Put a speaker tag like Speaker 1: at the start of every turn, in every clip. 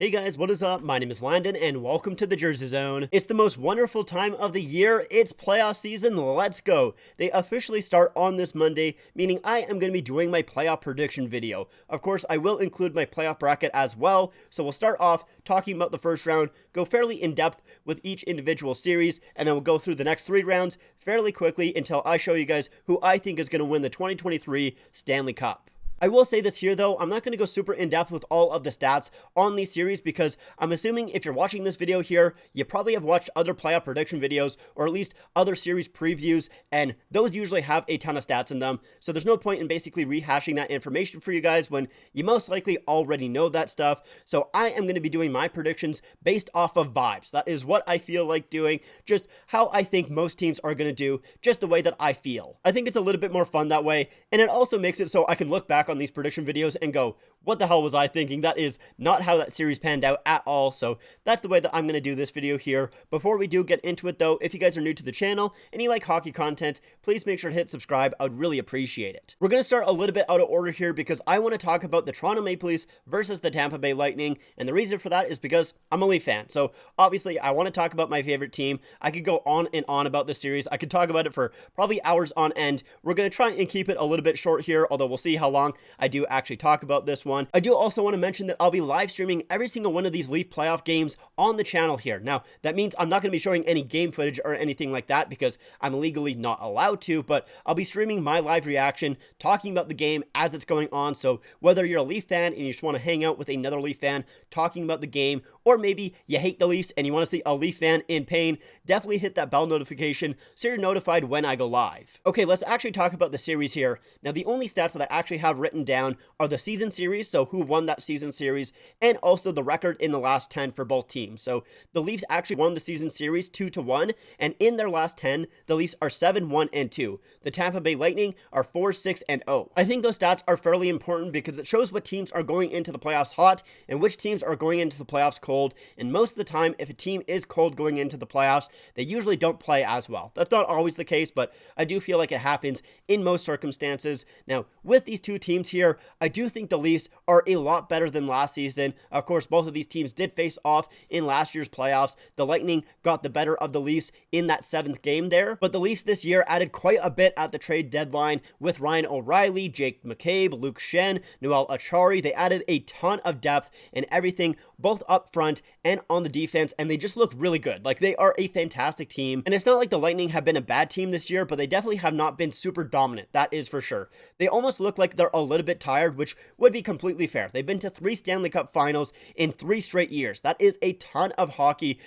Speaker 1: Hey guys, what is up? My name is Landon and welcome to the Jersey Zone. It's the most wonderful time of the year. It's playoff season. Let's go. They officially start on this Monday, meaning I am going to be doing my playoff prediction video. Of course, I will include my playoff bracket as well. So we'll start off talking about the first round, go fairly in depth with each individual series, and then we'll go through the next 3 rounds fairly quickly until I show you guys who I think is going to win the 2023 Stanley Cup. I will say this here though, I'm not going to go super in depth with all of the stats on these series because I'm assuming if you're watching this video here, you probably have watched other playoff prediction videos or at least other series previews, and those usually have a ton of stats in them. So there's no point in basically rehashing that information for you guys when you most likely already know that stuff. So I am going to be doing my predictions based off of vibes. That is what I feel like doing, just how I think most teams are going to do, just the way that I feel. I think it's a little bit more fun that way, and it also makes it so I can look back on these prediction videos and go, what the hell was I thinking? That is not how that series panned out at all. So that's the way that I'm going to do this video here. Before we do get into it though, if you guys are new to the channel and you like hockey content, please make sure to hit subscribe. I would really appreciate it. We're going to start a little bit out of order here because I want to talk about the Toronto Maple Leafs versus the Tampa Bay Lightning. And the reason for that is because I'm a Leaf fan. So obviously I want to talk about my favorite team. I could go on and on about this series. I could talk about it for probably hours on end. We're going to try and keep it a little bit short here, although we'll see how long I do actually talk about this one. I do also want to mention that I'll be live streaming every single one of these Leaf playoff games on the channel here. Now, that means I'm not going to be showing any game footage or anything like that because I'm legally not allowed to, but I'll be streaming my live reaction, talking about the game as it's going on. So whether you're a Leaf fan and you just want to hang out with another Leaf fan talking about the game, or maybe you hate the Leafs and you want to see a Leaf fan in pain, definitely hit that bell notification so you're notified when I go live. Okay, let's actually talk about the series here. Now, the only stats that I actually have written down are the season series, so who won that season series, and also the record in the last 10 for both teams. So the Leafs actually won the season series 2-1, and in their last 10, the Leafs are 7-1-2. The Tampa Bay Lightning are 4-6-0. I think those stats are fairly important because it shows what teams are going into the playoffs hot and which teams are going into the playoffs cold, and most of the time, if a team is cold going into the playoffs, they usually don't play as well. That's not always the case, but I do feel like it happens in most circumstances. Now, with these two teams here, I do think the Leafs are a lot better than last season. Of course, both of these teams did face off in last year's playoffs. The Lightning got the better of the Leafs in that 7th game there, but the Leafs this year added quite a bit at the trade deadline with Ryan O'Reilly, Jake McCabe, Luke Shen, Noel Achari. They added a ton of depth and everything, both up front and on the defense, and they just look really good. Like, they are a fantastic team, and it's not like the Lightning have been a bad team this year, but they definitely have not been super dominant. That is for sure. They almost look like they're a little bit tired, which would be completely fair. They've been to 3 Stanley Cup finals in 3 straight years. That is a ton of hockey,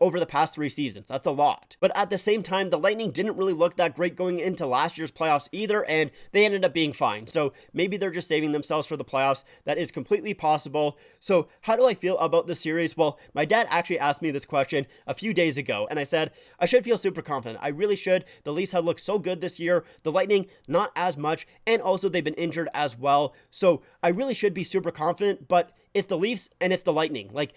Speaker 1: over the past 3 seasons. That's a lot. But at the same time, the Lightning didn't really look that great going into last year's playoffs either, and they ended up being fine. So maybe they're just saving themselves for the playoffs. That is completely possible. So how do I feel about this series? Well, my dad actually asked me this question a few days ago, and I said, I should feel super confident. I really should. The Leafs have looked so good this year. The Lightning, not as much, and also they've been injured as well. So I really should be super confident, but it's the Leafs and it's the Lightning. Like,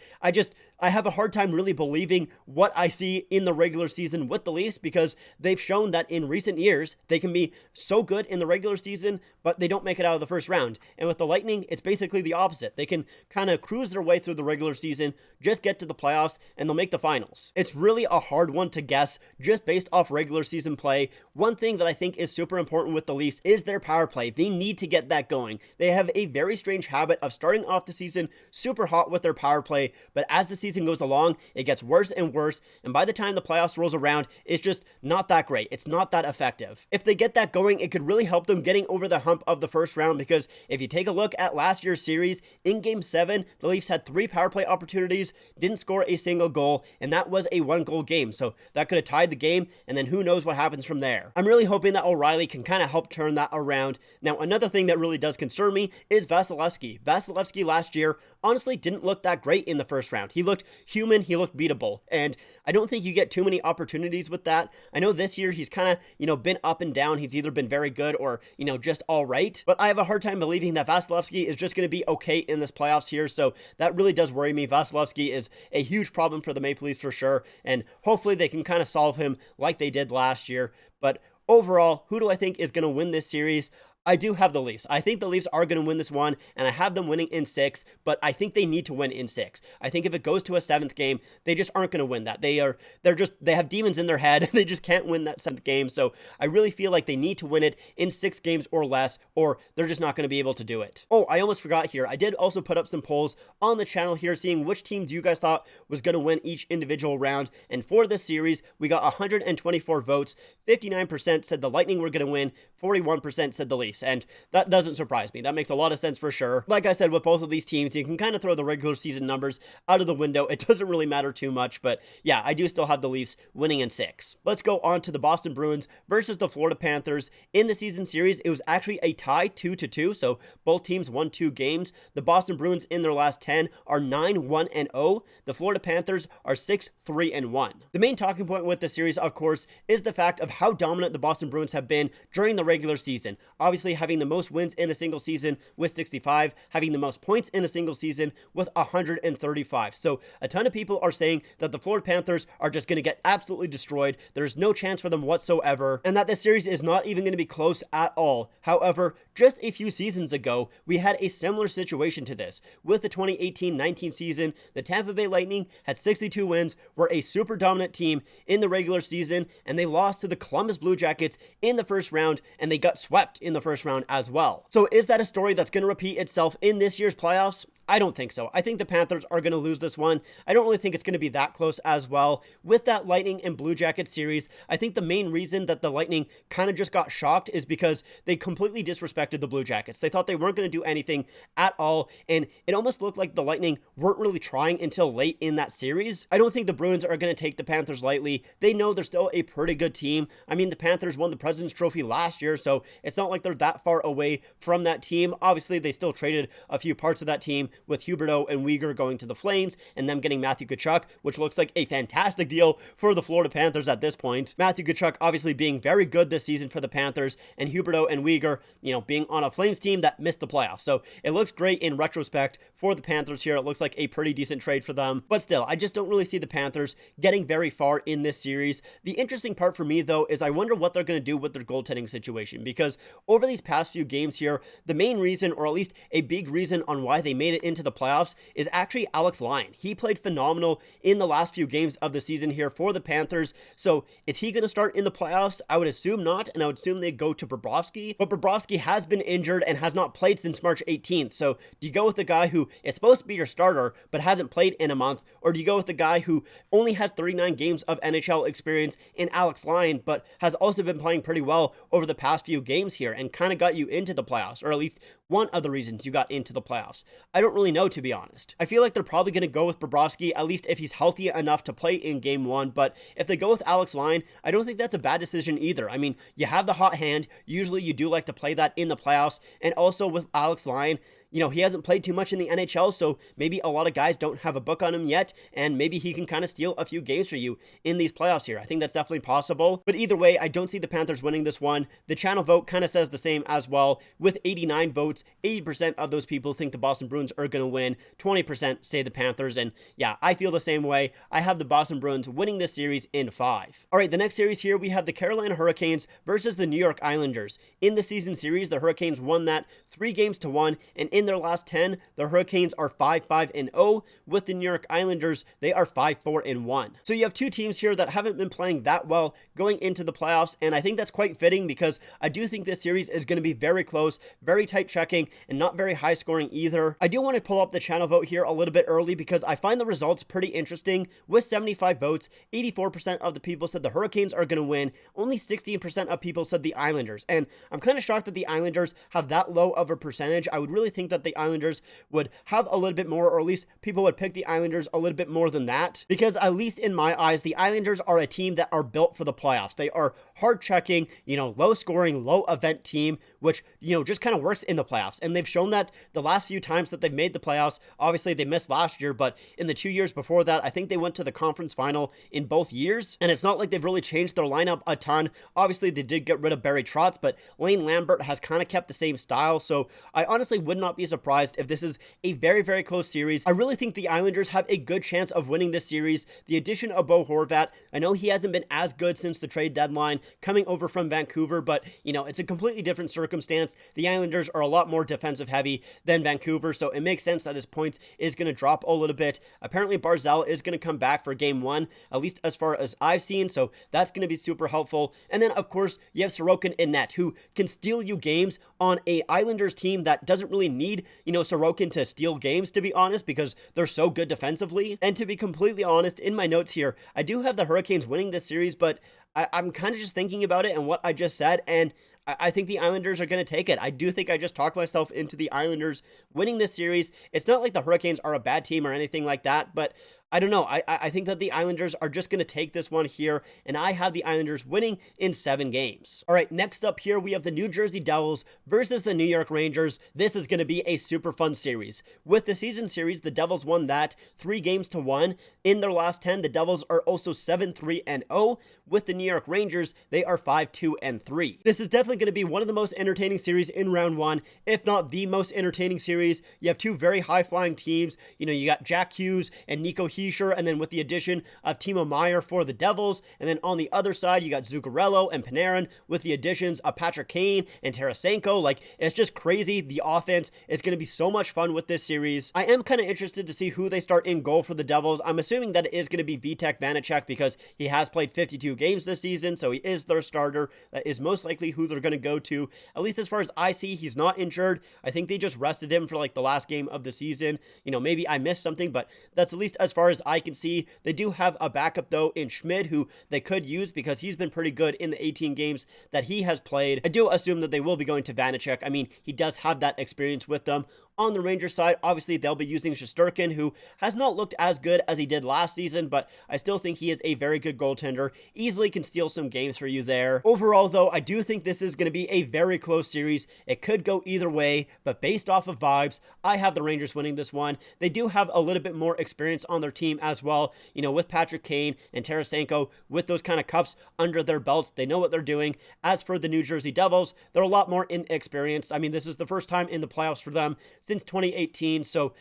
Speaker 1: I have a hard time really believing what I see in the regular season with the Leafs because they've shown that in recent years, they can be so good in the regular season, but they don't make it out of the first round. And with the Lightning, it's basically the opposite. They can kind of cruise their way through the regular season, just get to the playoffs, and they'll make the finals. It's really a hard one to guess just based off regular season play. One thing that I think is super important with the Leafs is their power play. They need to get that going. They have a very strange habit of starting off the season super hot with their power play, but as the season goes along, it gets worse and worse, and by the time the playoffs rolls around, it's just not that great. It's not that effective. If they get that going, it could really help them getting over the hump of the first round, because if you take a look at last year's series, in Game 7, the Leafs had 3 power play opportunities, didn't score a single goal, and that was a 1-goal game, so that could have tied the game, and then who knows what happens from there. I'm really hoping that O'Reilly can kind of help turn that around. Now, another thing that really does concern me is Vasilevsky. Vasilevsky last year honestly didn't look that great in the first round. He looked human, he looked beatable, and I don't think you get too many opportunities with that. I know this year he's kind of, been up and down. He's either been very good or, just all right, but I have a hard time believing that Vasilevsky is just going to be okay in this playoffs here, so that really does worry me. Vasilevsky is a huge problem for the Maple Leafs for sure, and hopefully they can kind of solve him like they did last year. But overall, who do I think is going to win this series? I do have the Leafs. I think the Leafs are going to win this one, and I have them winning in 6, but I think they need to win in 6. I think if it goes to a 7th game, they just aren't going to win that. They have demons in their head. They just can't win that 7th game. So I really feel like they need to win it in 6 games or less, or they're just not going to be able to do it. Oh, I almost forgot here. I did also put up some polls on the channel here, seeing which teams you guys thought was going to win each individual round. And for this series, we got 124 votes. 59% said the Lightning were going to win. 41% said the Leafs. And that doesn't surprise me. That makes a lot of sense for sure. Like I said, with both of these teams, you can kind of throw the regular season numbers out of the window. It doesn't really matter too much, but yeah, I do still have the Leafs winning in 6. Let's go on to the Boston Bruins versus the Florida Panthers. In the season series, it was actually a tie 2-2, so both teams won 2 games. The Boston Bruins in their last 10 are 9-1-0. The Florida Panthers are 6-3-1. The main talking point with the series, of course, is the fact of how dominant the Boston Bruins have been during the regular season. Obviously, having the most wins in a single season with 65, having the most points in a single season with 135. So a ton of people are saying that the Florida Panthers are just going to get absolutely destroyed. There's no chance for them whatsoever, and that this series is not even going to be close at all. However, just a few seasons ago, we had a similar situation to this. With the 2018-19 season, the Tampa Bay Lightning had 62 wins, were a super dominant team in the regular season, and they lost to the Columbus Blue Jackets in the first round, and they got swept in the first round as well. So is that a story that's going to repeat itself in this year's playoffs? I don't think so. I think the Panthers are going to lose this one. I don't really think it's going to be that close as well. With that Lightning and Blue Jackets series, I think the main reason that the Lightning kind of just got shocked is because they completely disrespected the Blue Jackets. They thought they weren't going to do anything at all, and it almost looked like the Lightning weren't really trying until late in that series. I don't think the Bruins are going to take the Panthers lightly. They know they're still a pretty good team. I mean, the Panthers won the President's Trophy last year, so it's not like they're that far away from that team. Obviously, they still traded a few parts of that team, with Huberdeau and Weegar going to the Flames and them getting Matthew Tkachuk, which looks like a fantastic deal for the Florida Panthers at this point. Matthew Tkachuk obviously being very good this season for the Panthers, and Huberdeau and Weegar, being on a Flames team that missed the playoffs. So it looks great in retrospect for the Panthers here. It looks like a pretty decent trade for them, but still, I just don't really see the Panthers getting very far in this series. The interesting part for me, though, is I wonder what they're going to do with their goaltending situation, because over these past few games here, the main reason, or at least a big reason on why they made it into the playoffs, is actually Alex Lyon. He played phenomenal in the last few games of the season here for the Panthers. So is he going to start in the playoffs? I would assume not, and I would assume they go to Bobrovsky, but Bobrovsky has been injured and has not played since March 18th. So do you go with the guy who is supposed to be your starter but hasn't played in a month, or do you go with the guy who only has 39 games of NHL experience in Alex Lyon, but has also been playing pretty well over the past few games here and kind of got you into the playoffs, or at least one of the reasons you got into the playoffs? I don't really know, to be honest. I feel like they're probably going to go with Bobrovsky, at least if he's healthy enough to play in game 1, but if they go with Alex Lyon, I don't think that's a bad decision either. I mean, you have the hot hand. Usually you do like to play that in the playoffs, and also with Alex Lyon, he hasn't played too much in the NHL, so maybe a lot of guys don't have a book on him yet, and maybe he can kind of steal a few games for you in these playoffs here. I think that's definitely possible, but either way, I don't see the Panthers winning this one. The channel vote kind of says the same as well. With 89 votes, 80% of those people think the Boston Bruins are going to win, 20% say the Panthers, and yeah, I feel the same way. I have the Boston Bruins winning this series in 5. All right, the next series here, we have the Carolina Hurricanes versus the New York Islanders. In the season series, the Hurricanes won that 3-1, and in their last 10, the Hurricanes are 5-5-0. With the New York Islanders, they are 5-4-1. So you have two teams here that haven't been playing that well going into the playoffs, and I think that's quite fitting because I do think this series is going to be very close, very tight checking, and not very high scoring either. I do want to pull up the channel vote here a little bit early because I find the results pretty interesting. With 75 votes, 84% of the people said the Hurricanes are going to win. Only 16% of people said the Islanders, and I'm kind of shocked that the Islanders have that low of a percentage. I would really think that the Islanders would have a little bit more, or at least people would pick the Islanders a little bit more than that, because at least in my eyes, the Islanders are a team that are built for the playoffs. They are hard checking, low scoring, low event team, which, just kind of works in the playoffs. And they've shown that the last few times that they've made the playoffs. Obviously they missed last year, but in the 2 years before that, I think they went to the conference final in both years. And it's not like they've really changed their lineup a ton. Obviously they did get rid of Barry Trotz, but Lane Lambert has kind of kept the same style. So I honestly would not be be surprised if this is a very, very close series. I really think the Islanders have a good chance of winning this series. The addition of Bo Horvat, I know he hasn't been as good since the trade deadline coming over from Vancouver, but it's a completely different circumstance. The Islanders are a lot more defensive heavy than Vancouver, so it makes sense that his points is going to drop a little bit. Apparently Barzal is going to come back for game 1, at least as far as I've seen, so that's going to be super helpful. And then of course you have Sorokin in net, who can steal you games on a Islanders team that doesn't really need Sorokin to steal games, to be honest, because they're so good defensively. And to be completely honest, in my notes here, I do have the Hurricanes winning this series, but I'm kind of just thinking about it and what I just said, and I think the Islanders are going to take it. I do think I just talked myself into the Islanders winning this series. It's not like the Hurricanes are a bad team or anything like that, but I don't know. I think that the Islanders are just going to take this one here, and I have the Islanders winning in 7 games. All right, next up here, we have the New Jersey Devils versus the New York Rangers. This is going to be a super fun series. With the season series, the Devils won that 3-1. In their last 10, the Devils are also 7-3-0. With the New York Rangers, they are 5-2-3. This is definitely going to be one of the most entertaining series in round 1, if not the most entertaining series. You have 2 very high-flying teams. You got Jack Hughes and Nico Hischier, and then with the addition of Timo Meier for the Devils, and then on the other side, you got Zuccarello and Panarin with the additions of Patrick Kane and Tarasenko. Like, it's just crazy. The offense is going to be so much fun with this series. I am kind of interested to see who they start in goal for the Devils. I'm assuming that it is going to be Vitek Vanacek because he has played 52 games this season, so he is their starter. That is most likely who they're going to go to. At least as far as I see, he's not injured. I think they just rested him for like the last game of the season. Maybe I missed something, but that's at least as far as I can see. They do have a backup though in Schmid, who they could use because he's been pretty good in the 18 games that he has played. I do assume that they will be going to Vanacek. I mean, he does have that experience with them. On the Rangers side, obviously they'll be using Shesterkin, who has not looked as good as he did last season, but I still think he is a very good goaltender. Easily can steal some games for you there. Overall though, I do think this is going to be a very close series. It could go either way, but based off of vibes, I have the Rangers winning this one. They do have a little bit more experience on their team as well, with Patrick Kane and Tarasenko, with those kind of cups under their belts. They know what they're doing. As for the New Jersey Devils, they're a lot more inexperienced. I mean, this is the first time in the playoffs for them since 2018, so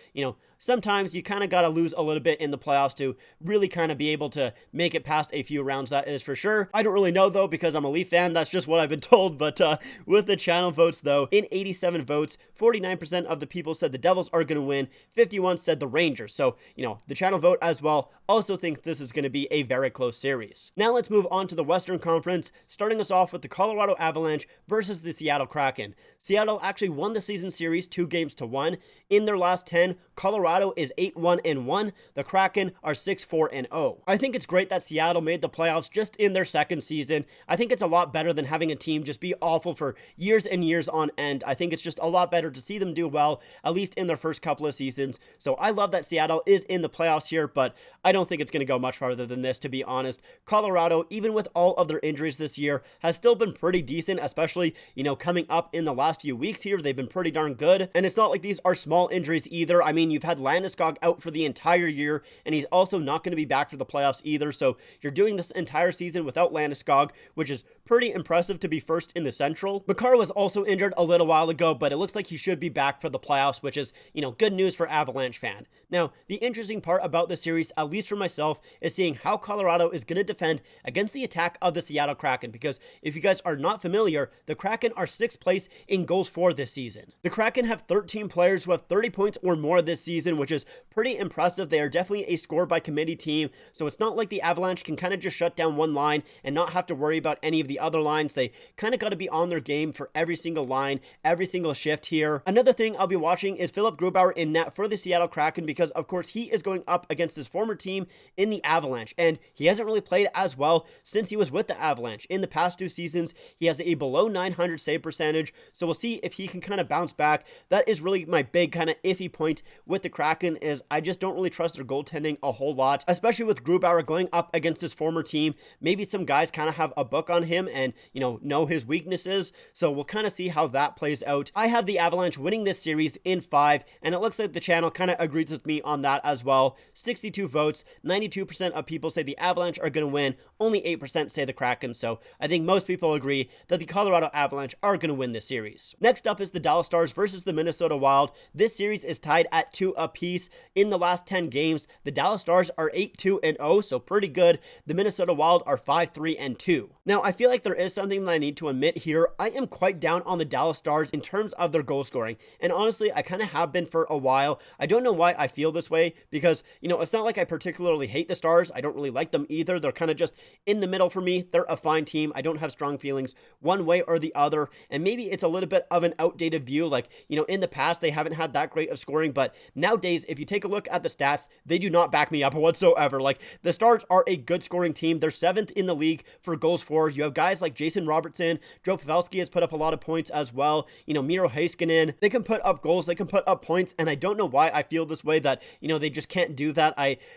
Speaker 1: sometimes you kind of got to lose a little bit in the playoffs to really kind of be able to make it past a few rounds, that is for sure. I don't really know though, because I'm a Leaf fan. That's just what I've been told. But with the channel votes though, in 87 votes, 49% of the people said the Devils are going to win, 51 said the Rangers. So the channel vote as well also thinks this is going to be a very close series. Now let's move on to the Western Conference, starting us off with the Colorado Avalanche versus the Seattle Kraken. Seattle actually won the season series 2-1. In their last 10, Colorado is 8-1-1. The Kraken are 6-4-0. I think it's great that Seattle made the playoffs just in their second season. I think it's a lot better than having a team just be awful for years and years on end. I think it's just a lot better to see them do well, at least in their first couple of seasons. So I love that Seattle is in the playoffs here, but I don't think it's going to go much farther than this, to be honest. Colorado, even with all of their injuries this year, has still been pretty decent, especially, coming up in the last few weeks here. They've been pretty darn good. And it's not like these are small injuries either. I mean, you've had Landeskog out for the entire year, and he's also not going to be back for the playoffs either. So you're doing this entire season without Landeskog, which is pretty impressive to be first in the Central. Makar was also injured a little while ago, but it looks like he should be back for the playoffs, which is, good news for Avalanche fan. Now, the interesting part about this series, at least for myself, is seeing how Colorado is going to defend against the attack of the Seattle Kraken, because if you guys are not familiar, the Kraken are 6th place in goals for this season. The Kraken have 13 players who have 30 points or more this season, which is pretty impressive. They are definitely a score by committee team, so it's not like the Avalanche can kind of just shut down one line and not have to worry about any of the other lines. They kind of got to be on their game for every single line, every single shift here. Another thing I'll be watching is Philip Grubauer in net for the Seattle Kraken, because of course he is going up against his former team in the Avalanche, and he hasn't really played as well since he was with the Avalanche. In the past 2 seasons, he has a below 900 save percentage, so we'll see if he can kind of bounce back. That is really my big kind of iffy point with the Kraken is I just don't really trust their goaltending a whole lot, especially with Grubauer going up against his former team. Maybe some guys kind of have a book on him and, know his weaknesses. So we'll kind of see how that plays out. I have the Avalanche winning this series in 5, and it looks like the channel kind of agrees with me on that as well. 62 votes, 92% of people say the Avalanche are going to win, only 8% say the Kraken. So I think most people agree that the Colorado Avalanche are going to win this series. Next up is the Dallas Stars versus the Minnesota Wild. This series is tied at 2 apiece. In the last 10 games, the Dallas Stars are 8-2-0, so pretty good. The Minnesota Wild are 5-3-2. Now, I feel like there is something that I need to admit here. I am quite down on the Dallas Stars in terms of their goal scoring, and honestly, I kind of have been for a while. I don't know why I feel this way, because, it's not like I particularly hate the Stars. I don't really like them either. They're kind of just in the middle for me. They're a fine team. I don't have strong feelings one way or the other, and maybe it's a little bit of an outdated view. Like, in the past, they haven't had that great of scoring, but nowadays, if you take a look at the stats, they do not back me up whatsoever. Like, the Stars are a good scoring team. They're 7th in the league for goals for. You have guys like Jason Robertson. Joe Pavelski has put up a lot of points as well. Miro Heiskanen. They can put up goals. They can put up points, and I don't know why I feel this way that, they just can't do that.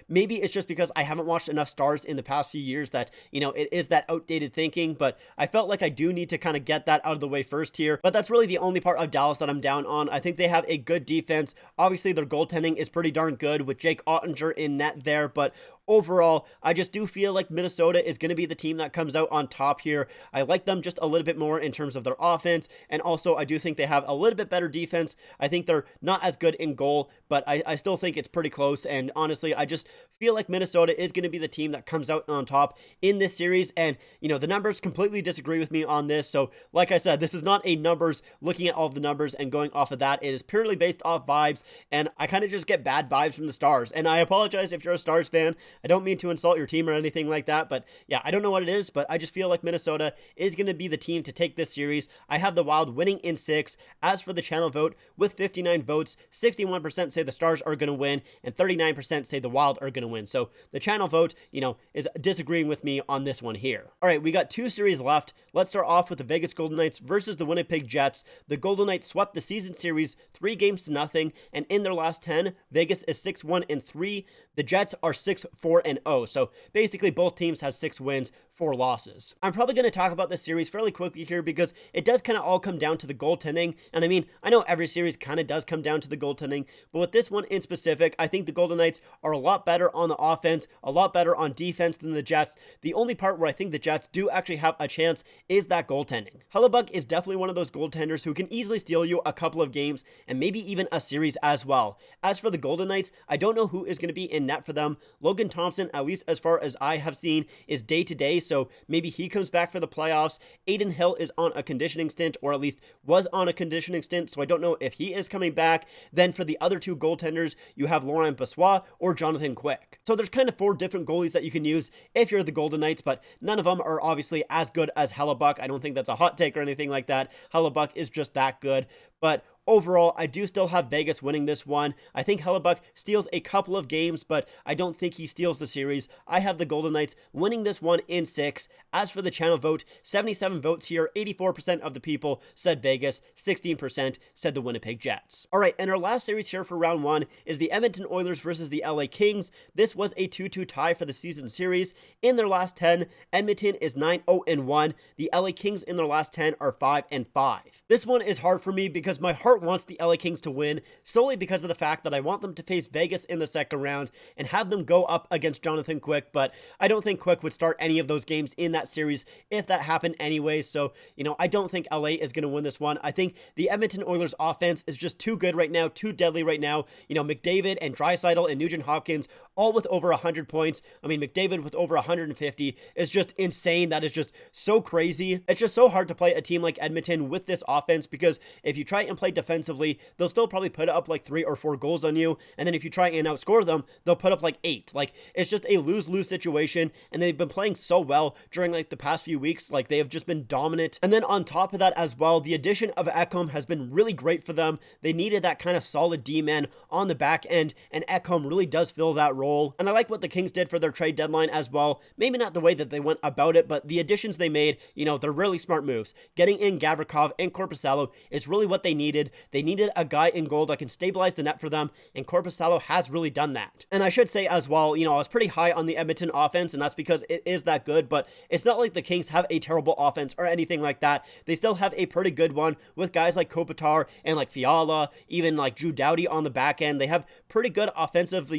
Speaker 1: Maybe it's just because I haven't watched enough Stars in the past few years that, it is that outdated thinking, but I felt like I do need to kind of get that out of the way first here. But that's really the only part of Dallas that I'm down on. I think they have a good defense. Obviously, their goaltending is pretty darn good with Jake Ottinger in net there, but overall, I just do feel like Minnesota is going to be the team that comes out on top here. I like them just a little bit more in terms of their offense, and also I do think they have a little bit better defense. I think they're not as good in goal, but I still think it's pretty close, and honestly, I just feel like Minnesota is going to be the team that comes out on top in this series, and, the numbers completely disagree with me on this, so like I said, this is not a numbers, looking at all of the numbers and going off of that. It is purely based off vibes, and I kind of just get bad vibes from the Stars, and I apologize if you're a Stars fan. I don't mean to insult your team or anything like that, but yeah, I don't know what it is, but I just feel like Minnesota is going to be the team to take this series. I have the Wild winning in 6. As for the channel vote, with 59 votes, 61% say the Stars are going to win, and 39% say the Wild are going to win. So the channel vote, is disagreeing with me on this one here. All right, we got 2 series left. Let's start off with the Vegas Golden Knights versus the Winnipeg Jets. The Golden Knights swept the season series 3-0, and in their last 10, Vegas is 6-1-3. The Jets are 6-4-0. So basically both teams has 6 wins, 4 losses. I'm probably going to talk about this series fairly quickly here because it does kind of all come down to the goaltending. And I mean, I know every series kind of does come down to the goaltending, but with this one in specific, I think the Golden Knights are a lot better on the offense, a lot better on defense than the Jets. The only part where I think the Jets do actually have a chance is that goaltending. Hellebuyck is definitely one of those goaltenders who can easily steal you a couple of games and maybe even a series as well. As for the Golden Knights, I don't know who is going to be in net for them. Logan Thompson, at least as far as I have seen, is day to day, so maybe he comes back for the playoffs. Adin Hill is on a conditioning stint, or at least was on a conditioning stint, so I don't know if he is coming back. Then for the other 2 goaltenders, you have Laurent Brossoit or Jonathan Quick. So there's kind of 4 different goalies that you can use if you're the Golden Knights, but none of them are obviously as good as Hellebuyck. I don't think that's a hot take or anything like that. Hellebuyck is just that good, but overall, I do still have Vegas winning this one. I think Hellebuyck steals a couple of games, but I don't think he steals the series. I have the Golden Knights winning this one in 6. As for the channel vote, 77 votes here, 84% of the people said Vegas, 16% said the Winnipeg Jets. All right, and our last series here for round 1 is the Edmonton Oilers versus the LA Kings. This was a 2-2 tie for the season series. In their last 10, Edmonton is 9-0-1. The LA Kings in their last 10 are 5-5. This one is hard for me because my heart wants the LA Kings to win solely because of the fact that I want them to face Vegas in the second round and have them go up against Jonathan Quick, but I don't think Quick would start any of those games in that series if that happened anyways. So, I don't think LA is going to win this one. I think the Edmonton Oilers offense is just too good right now, too deadly right now. McDavid and Draisaitl and Nugent Hopkins all with over 100 points. I mean, McDavid with over 150 is just insane. That is just so crazy. It's just so hard to play a team like Edmonton with this offense because if you try and play defensively, they'll still probably put up like 3 or 4 goals on you. And then if you try and outscore them, they'll put up like 8. Like, it's just a lose-lose situation. And they've been playing so well during like the past few weeks. Like, they have just been dominant. And then on top of that as well, the addition of Ekholm has been really great for them. They needed that kind of solid D-man on the back end, and Ekholm really does fill that role. And I like what the Kings did for their trade deadline as well. Maybe not the way that they went about it, but the additions they made, they're really smart moves. Getting in Gavrikov and Korpisalo is really what what they needed. They needed a guy in goal that can stabilize the net for them, and Korpisalo has really done that. And I should say as well, I was pretty high on the Edmonton offense, and that's because it is that good, but it's not like the Kings have a terrible offense or anything like that. They still have a pretty good one with guys like Kopitar and like Fiala, even like Drew Doughty on the back end. They have pretty good offensive,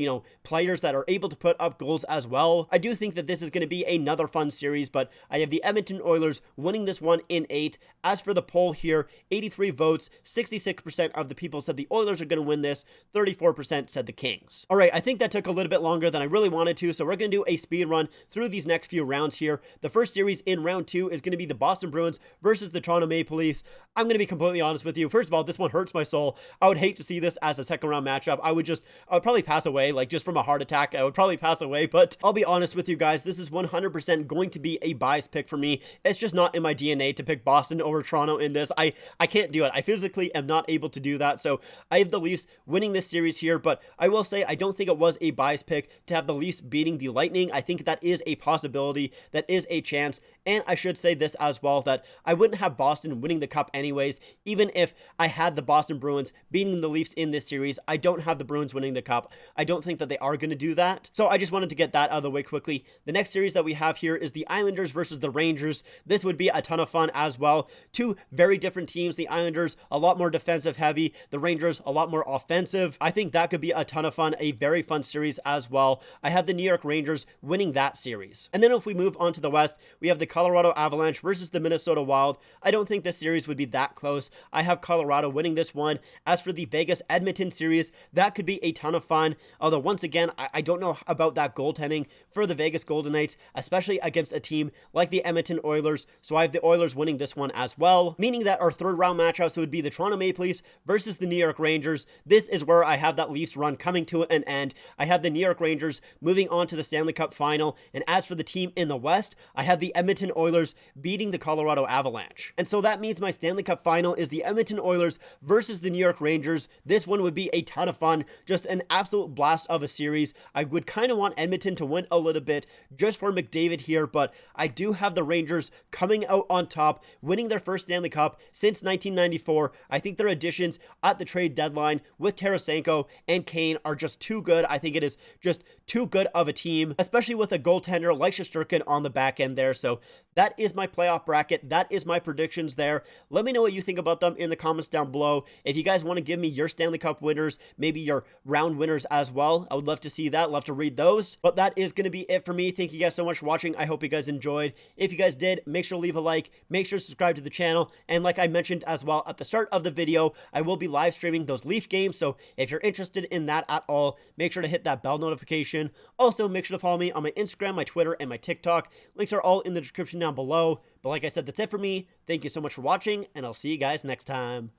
Speaker 1: players that are able to put up goals as well. I do think that this is going to be another fun series, but I have the Edmonton Oilers winning this one in 8. As for the poll here, 83 votes, 66% of the people said the Oilers are going to win this, 34% said the Kings. All right, I think that took a little bit longer than I really wanted to, so we're going to do a speed run through these next few rounds here. The first series in round 2 is going to be the Boston Bruins versus the Toronto Maple Leafs. I'm going to be completely honest with you. First of all, this one hurts my soul. I would hate to see this as a second round matchup. I would probably pass away, like just from a heart attack. I would probably pass away, but I'll be honest with you guys, this is 100% going to be a biased pick for me. It's just not in my DNA to pick Boston over Toronto in this. I can't do it. I physically am not able to do that. So I have the Leafs winning this series here, but I will say I don't think it was a biased pick to have the Leafs beating the Lightning. I think that is a possibility. That is a chance. And I should say this as well, that I wouldn't have Boston winning the cup anyways, even if I had the Boston Bruins beating the Leafs in this series. I don't have the Bruins winning the cup. I don't think that they are going to do that. So I just wanted to get that out of the way quickly. The next series that we have here is the Islanders versus the Rangers. This would be a ton of fun as well. Two very different teams. The Islanders, a lot more defensive heavy. The Rangers, a lot more offensive. I think that could be a ton of fun, a very fun series as well. I have the New York Rangers winning that series. And then if we move on to the West, we have the Colorado Avalanche versus the Minnesota Wild. I don't think this series would be that close. I have Colorado winning this one. As for the Vegas Edmonton series, that could be a ton of fun. Although once again, I don't know about that goaltending for the Vegas Golden Knights, especially against a team like the Edmonton Oilers. So I have the Oilers winning this one as well, meaning that our third round matchups would be the Toronto Maple Leafs versus the New York Rangers. This is where I have that Leafs run coming to an end. I have the New York Rangers moving on to the Stanley Cup final. And as for the team in the West, I have the Edmonton Oilers beating the Colorado Avalanche. And so that means my Stanley Cup final is the Edmonton Oilers versus the New York Rangers. This one would be a ton of fun, just an absolute blast of a series. I would kind of want Edmonton to win a little bit just for McDavid here, but I do have the Rangers coming out on top, winning their first Stanley Cup since 1994. I think their additions at the trade deadline with Tarasenko and Kane are just too good. I think it is just too good of a team, especially with a goaltender like Shesterkin on the back end there. So that is my playoff bracket. That is my predictions there. Let me know what you think about them in the comments down below. If you guys want to give me your Stanley Cup winners, maybe your round winners as well, I would love to see that. Love to read those. But that is going to be it for me. Thank you guys so much for watching. I hope you guys enjoyed. If you guys did, make sure to leave a like. Make sure to subscribe to the channel. And like I mentioned as well at the start of the video, I will be live streaming those Leaf games. So if you're interested in that at all, make sure to hit that bell notification. Also, make sure to follow me on my Instagram, my Twitter, and my TikTok. Links are all in the description down below. But like I said, that's it for me. Thank you so much for watching, and I'll see you guys next time.